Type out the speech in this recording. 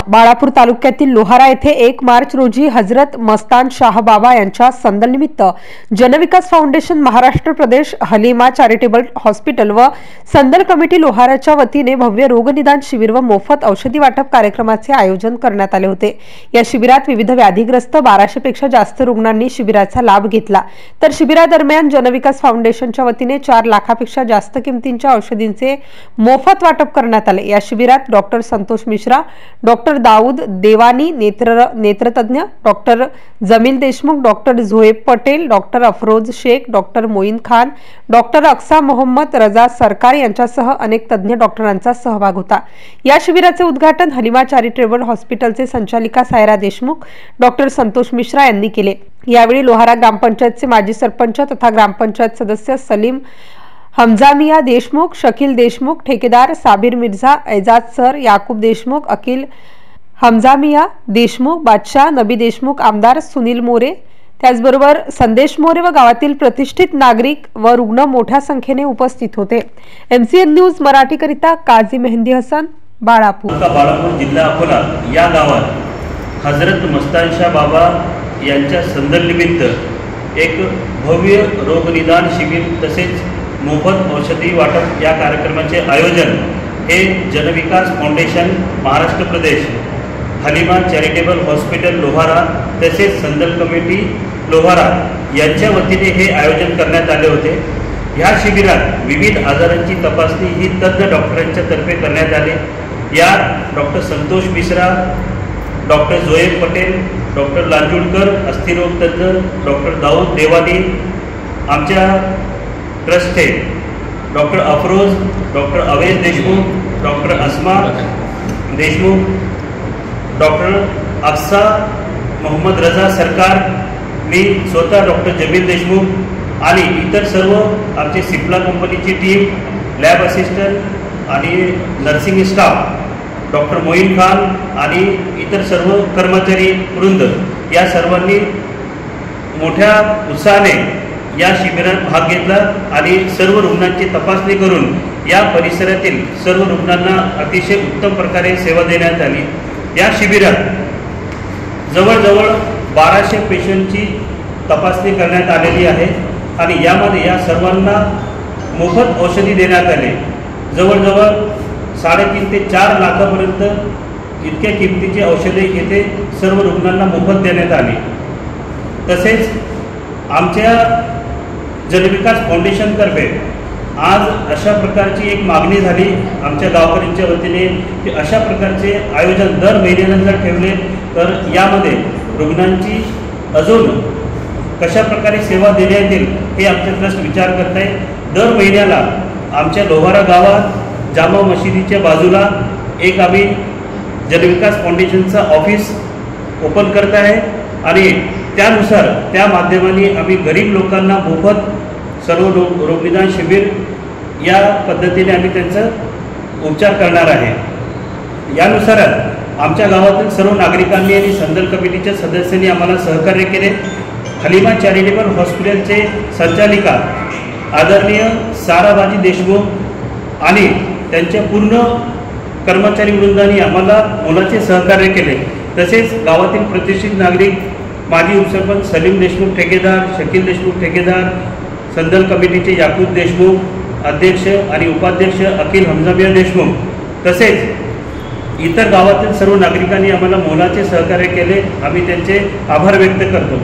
बाळापूर तालुक्यातील लोहारा येथे 1 मार्च रोजी हजरत मस्तान शाह बाबा यांच्या संदलनिमित्त जनविकास फाउंडेशन महाराष्ट्र प्रदेश हलीमा चॅरिटेबल हॉस्पिटल व संदल कमिटी लोहाराच्या वतीने भव्य रोगनिदान शिबिर व मोफत औषधी वाटप कार्यक्रमाचे आयोजन करण्यात आले होते। या शिबिरात विविध व्याधीग्रस्त 1200 पेक्षा जास्त रुग्णांनी शिबिराचा लाभ घेतला। तर शिबिरादरम्यान जनविकास फाउंडेशनच्या वतीने 4 लाखापेक्षा जास्त किमतींच्या औषधींचे मोफत वाटप करण्यात आले। या शिबिरात डॉक्टर संतोष मिश्रा, डॉक्टर दाऊद देवानी नेत्रतज्ञ, doctor Jameel Deshmukh, doctor Zoeb Patel, doctor Afroz Shaikh, doctor Moin Khan, doctor Aksa Mohammad Raza Sarkar यांच्यासह अनेक तज्ञ डॉक्टरांचा सहभाग होता। या शिबिराचे उद्घाटन हलीमा चॅरिटेबल हॉस्पिटलचे संचालिका सायरा देशमुख, डॉक्टर संतोष मिश्रा यांनी केले। यावेळी लोहारा ग्रामपंचायतचे माजी सरपंच तथा ग्रामपंचायत सदस्य सलीम हमजामिया देशमुख, शकील देशमुख, ठेकेदार साबिर मिर्झा, एजाज सर, याकूब देशमुख, अकील हमजामिया देशमुख, बादशाह नबी देशमुख, आमदार सुनील मोरे, त्याचबरोबर संदेश मोरे व गावातील प्रतिष्ठित नागरिक व रुग्ण मोठ्या संख्येने उपस्थित होते। MCN न्यूज मराठीकरिता काझी मेहंदी हसन, बाळापूर। बाळापूर जिल्हा अकोला या गावात हजरत मस्तान शाह बाबा यांच्या संदर्भानिमित्त एक भव्य रोगनिदान शिबिर तसेच मोफत औषधी वाटप या कार्यक्रमाचे आयोजन हे जनविकास फाउंडेशन महाराष्ट्र प्रदेश हलीमा चॅरिटेबल हॉस्पिटल लोहारा तसेच संदल कमिटी लोहारा यांच्या वतीने हे आयोजन करण्यात आले होते। ह्या शिबिरात विविध आजारांची तपासणी ही तज्ञ डॉक्टरांच्या तर्फे करण्यात आली। यात doctor Santosh Mishra, doctor Zoeb Patel, doctor Lanjudkar अस्थिरोग तज्ञ, डॉक्टर दाऊद देवानी, आमच्या ट्रस्टचे doctor Afroz, doctor Awez Deshmukh, doctor Asma Deshmukh, doctor Aksa Mohammad Raza Sarkar, मी स्वतः डॉक्टर जमील देशमुख आणि इतर सर्व आमचे सिप्ला कंपनीची टीम, लॅब असिस्टंट आणि nursing staff, doctor Moin Khan आणि इतर सर्व कर्मचारी वृंद या सर्वांनी मोठ्या उत्साहाने या शिबिरात भाग घेतला आणि सर्व रुग्णांची तपासणी करून या परिसरातील सर्व रुग्णांना अतिशय उत्तम प्रकारे सेवा देण्यात आली। या शिबिरात जवळजवळ 1200 पेशंटची तपासणी करण्यात आलेली आहे आणि यामध्ये या सर्वांना मोफत औषधी देण्यात आले। जवळजवळ 3.5 ते 4 लाखापर्यंत इतक्या किमतीची औषधे येथे सर्व रुग्णांना मोफत देण्यात आली। तसेच आमच्या जनविकास फाउंडेशनतर्फे आज अशा प्रकारची एक मागणी झाली आमच्या गावकऱ्यांच्या वतीने की अशा प्रकारचे आयोजन दर महिन्याला जर ठेवले तर यामध्ये रुग्णांची अजून कशा प्रकारे सेवा देण्यात येईल हे आमचे ट्रस्ट विचार करत आहे। दर महिन्याला आमच्या लोहारा गावात जामा मशिदीच्या बाजूला एक आम्ही जनविकास फाउंडेशनचा ऑफिस ओपन करत आहे आणि त्यानुसार त्या माध्यमाने आम्ही गरीब लोकांना मोफत सर्व रोगनिदान शिबिर या पद्धतीने आम्ही त्यांचा उपचार करणार आहे। यानुसारच आमच्या गावातील सर्व नागरिकांनी आणि संदल कमिटीच्या सदस्यांनी आम्हाला सहकार्य केले। हलीमा चॅरिटेबल हॉस्पिटलचे संचालिका आदरणीय साराबाजी देशमुख आणि त्यांच्या पूर्ण कर्मचारी वृंदांनी आम्हाला मोलाचे सहकार्य केले। तसेच गावातील प्रतिष्ठित नागरिक माजी उपसरपंच सलीम देशमुख ठेकेदार, शकील देशमुख ठेकेदार, संदल कमिटीचे याकूब देशमुख अध्यक्ष आणि उपाध्यक्ष अकील हमजामिया देशमुख तसेच इतर गावातील सर्व नागरिकांनी आम्हाला मोलाचे सहकार्य केले। आम्ही त्यांचे आभार व्यक्त करतो।